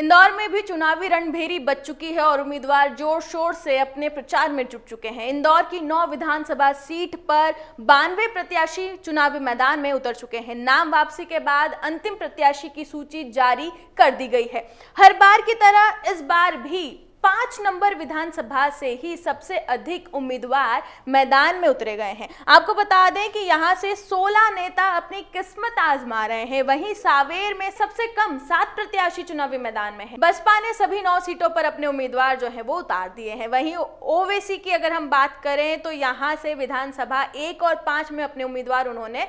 इंदौर में भी चुनावी रणभेरी बज चुकी है और उम्मीदवार जोर शोर से अपने प्रचार में जुट चुके हैं। इंदौर की 9 विधानसभा सीट पर 92 प्रत्याशी चुनावी मैदान में उतर चुके हैं। नाम वापसी के बाद अंतिम प्रत्याशी की सूची जारी कर दी गई है। हर बार की तरह इस बार भी 5 नंबर विधानसभा से ही सबसे अधिक उम्मीदवार मैदान में उतरे गए हैं। आपको बता दें कि यहां से 16 नेता अपनी किस्मत आजमा रहे हैं। वहीं सावेर में सबसे कम 7 प्रत्याशी चुनावी मैदान में हैं। बसपा ने सभी 9 सीटों पर अपने उम्मीदवार जो है वो उतार दिए हैं। वहीं ओवैसी की अगर हम बात करें तो यहां से विधानसभा 1 और 5 में अपने उम्मीदवार उन्होंने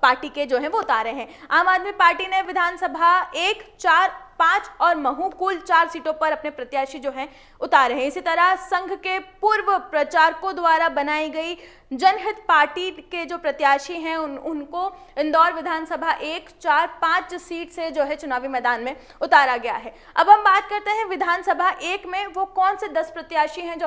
पार्टी के जो है वो उतारे हैं। आम आदमी पार्टी ने विधानसभा 1, 4, 5 और महू कुल 4 सीटों पर अपने प्रत्याशी जो हैं उतारे हैं। इसी तरह संघ के पूर्व प्रचारकों द्वारा बनाई गई जनहित पार्टी के जो प्रत्याशी हैं उनको इंदौर विधानसभा 1, 4, 5 सीट से जो है चुनावी मैदान में उतारा गया है। अब हम बात करते हैं विधानसभा 1 में वो कौन से 10 प्रत्याशी हैं जो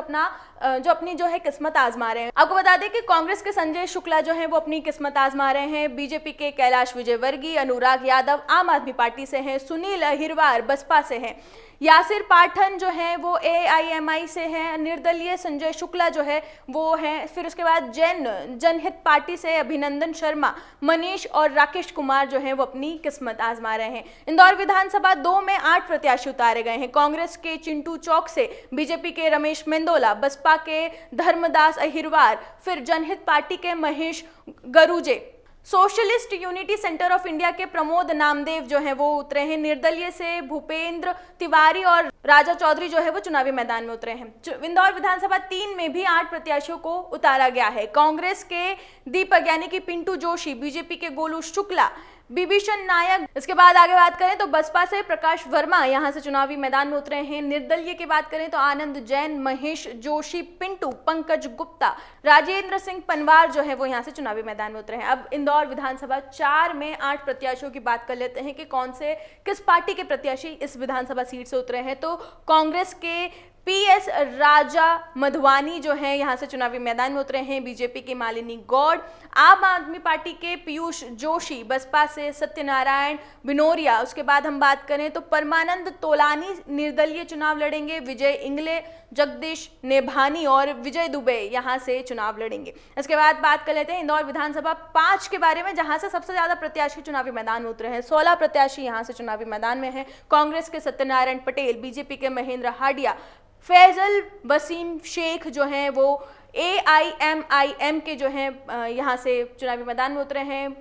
अपनी जो है किस्मत आजमा रहे हैं। आपको बता दें कि कांग्रेस के संजय शुक्ला जो है वो अपनी किस्मत आजमा रहे हैं। बीजेपी के कैलाश विजयवर्गीय, अनुराग यादव आम आदमी पार्टी से हैं, सुनील अहिरवार बसपा से हैं, यासिर पाठन जो है वो AIMI से हैं, निर्दलीय संजय शुक्ला जो है वो हैं, फिर उसके बाद जनहित पार्टी से अभिनंदन शर्मा, मनीष और राकेश कुमार जो है वो अपनी किस्मत आजमा रहे हैं। इंदौर विधानसभा 2 में 8 प्रत्याशी उतारे गए हैं। कांग्रेस के चिंटू चौक से, बीजेपी के रमेश मेंदोला, बसपा के धर्मदास अहिरवार, फिर जनहित पार्टी के Mahesh Garuje, Socialist Unity Centre of India के प्रमोद नामदेव जो है वो उतरे हैं। निर्दलीय से भूपेंद्र तिवारी और राजा चौधरी जो है वो चुनावी मैदान में उतरे हैं। इंदौर विधानसभा 3 में भी 8 प्रत्याशियों को उतारा गया है। कांग्रेस के दीपक यानी कि पिंटू जोशी, बीजेपी के गोलू शुक्ला, विभीषण नायक। इसके बाद आगे बात करें तो बसपा से प्रकाश वर्मा यहां से चुनावी मैदान में उतरे हैं। निर्दलीय की बात करें तो आनंद जैन, महेश जोशी, पिंटू, पंकज गुप्ता, राजेंद्र सिंह पनवार जो है वो यहां से चुनावी मैदान में उतरे हैं। अब इंदौर विधानसभा 4 में 8 प्रत्याशियों की बात कर लेते हैं कि कौन से किस पार्टी के प्रत्याशी इस विधानसभा सीट से उतरे हैं। तो कांग्रेस के PS राजा मधवानी जो है यहां से चुनावी मैदान में उतरे हैं। बीजेपी की मालिनी गौड़, आम आदमी पार्टी के पीयूष जोशी, बसपा से सत्यनारायण बिनोरिया। उसके बाद हम बात करें तो परमानंद तोलानी निर्दलीय चुनाव लड़ेंगे। विजय इंगले, जगदीश नेभानी और विजय दुबे यहां से चुनाव लड़ेंगे। इसके बाद बात कर लेते हैं इंदौर विधानसभा 5 के बारे में, जहां से सबसे ज्यादा प्रत्याशी चुनावी मैदान में उतरे हैं। 16 प्रत्याशी यहां से चुनावी मैदान में हैं। कांग्रेस के सत्यनारायण पटेल, बीजेपी के महेंद्र हाडिया, फैजल वसीम शेख जो हैं वो AIMIM के जो हैं यहाँ से चुनावी मैदान में उतरे हैं।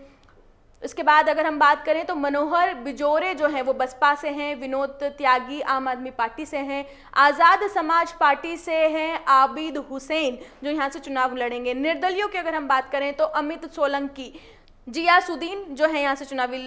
इसके बाद अगर हम बात करें तो मनोहर बिजोरे जो हैं वो बसपा से हैं, विनोद त्यागी आम आदमी पार्टी से हैं, आज़ाद समाज पार्टी से हैं आबिद हुसैन जो यहाँ से चुनाव लड़ेंगे। निर्दलियों की अगर हम बात करें तो अमित सोलंकी, जियासुद्दीन जो है यहाँ से चुनावी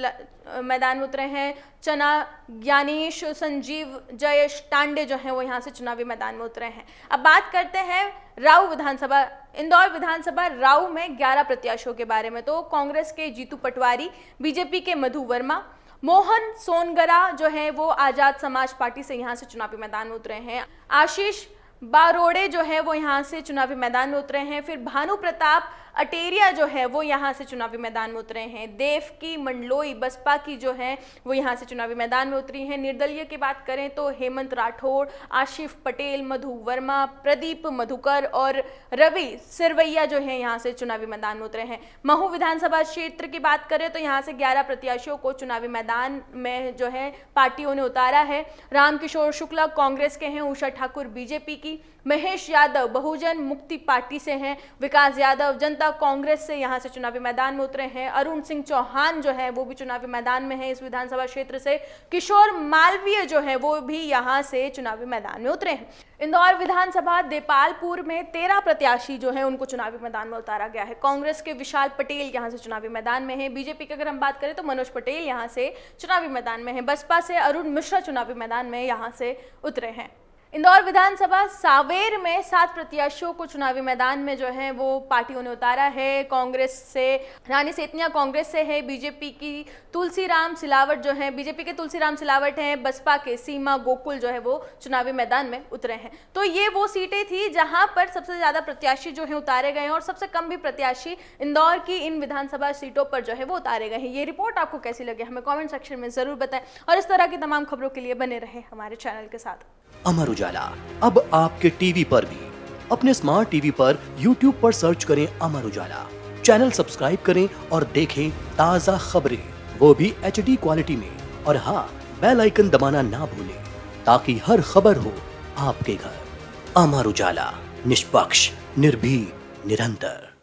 मैदान में उतरे हैं। चना ज्ञानेश, संजीव, जयेश टांडे जो हैं वो यहाँ से चुनावी मैदान में उतरे हैं। अब बात करते हैं राऊ विधानसभा, इंदौर विधानसभा राऊ में 11 प्रत्याशियों के बारे में। तो कांग्रेस के जीतू पटवारी, बीजेपी के मधु वर्मा, मोहन सोनगरा जो है वो आजाद समाज पार्टी से यहाँ से चुनावी मैदान में उतरे हैं। आशीष बारोड़े जो है वो यहाँ से चुनावी मैदान में उतरे हैं। फिर भानु प्रताप अटेरिया जो है वो यहाँ से चुनावी मैदान में उतरे हैं। देव की मंडलोई बसपा की जो है वो यहाँ से चुनावी मैदान में उतरी हैं। निर्दलीय की बात करें तो हेमंत राठौड़, आशिफ पटेल, मधु वर्मा, प्रदीप मधुकर और रवि सिरवैया जो है यहाँ से चुनावी मैदान में उतरे हैं। महू विधानसभा क्षेत्र की बात करें तो यहाँ से 11 प्रत्याशियों को चुनावी मैदान में जो है पार्टियों ने उतारा है। रामकिशोर शुक्ला कांग्रेस के हैं, उषा ठाकुर बीजेपी की, महेश यादव बहुजन मुक्ति पार्टी से हैं, विकास यादव जनता कांग्रेस से यहाँ से चुनावी मैदान में उतरे हैं। अरुण सिंह चौहान जो है वो भी चुनावी मैदान में है इस विधानसभा क्षेत्र से। किशोर मालवीय जो है वो भी यहाँ से चुनावी मैदान में उतरे हैं। इंदौर विधानसभा देपालपुर में 13 प्रत्याशी जो है उनको चुनावी मैदान में उतारा गया है। कांग्रेस के विशाल पटेल यहाँ से चुनावी मैदान में है। बीजेपी की अगर हम बात करें तो मनोज पटेल यहाँ से चुनावी मैदान में है। बसपा से अरुण मिश्रा चुनावी मैदान में यहाँ से उतरे हैं। इंदौर विधानसभा सांवेर में 7 प्रत्याशियों को चुनावी मैदान में जो है वो पार्टियों ने उतारा है। कांग्रेस से रानी सेतनिया कांग्रेस से है, बीजेपी की तुलसीराम सिलावट जो है, बीजेपी के तुलसीराम सिलावट हैं, बसपा के सीमा गोकुल जो है वो चुनावी मैदान में उतरे हैं। तो ये वो सीटें थी जहां पर सबसे ज्यादा प्रत्याशी जो है उतारे गए हैं और सबसे कम भी प्रत्याशी इंदौर की इन विधानसभा सीटों पर जो है वो उतारे गए हैं। ये रिपोर्ट आपको कैसी लगी हमें कॉमेंट सेक्शन में जरूर बताएं और इस तरह की तमाम खबरों के लिए बने रहे हमारे चैनल के साथ। अमर उजाला अब आपके टीवी पर भी। अपने स्मार्ट टीवी पर YouTube पर सर्च करें अमर उजाला, चैनल सब्सक्राइब करें और देखें ताजा खबरें, वो भी HD क्वालिटी में। और हाँ, बेल आइकन दबाना ना भूलें ताकि हर खबर हो आपके घर। अमर उजाला, निष्पक्ष, निर्भीक, निरंतर।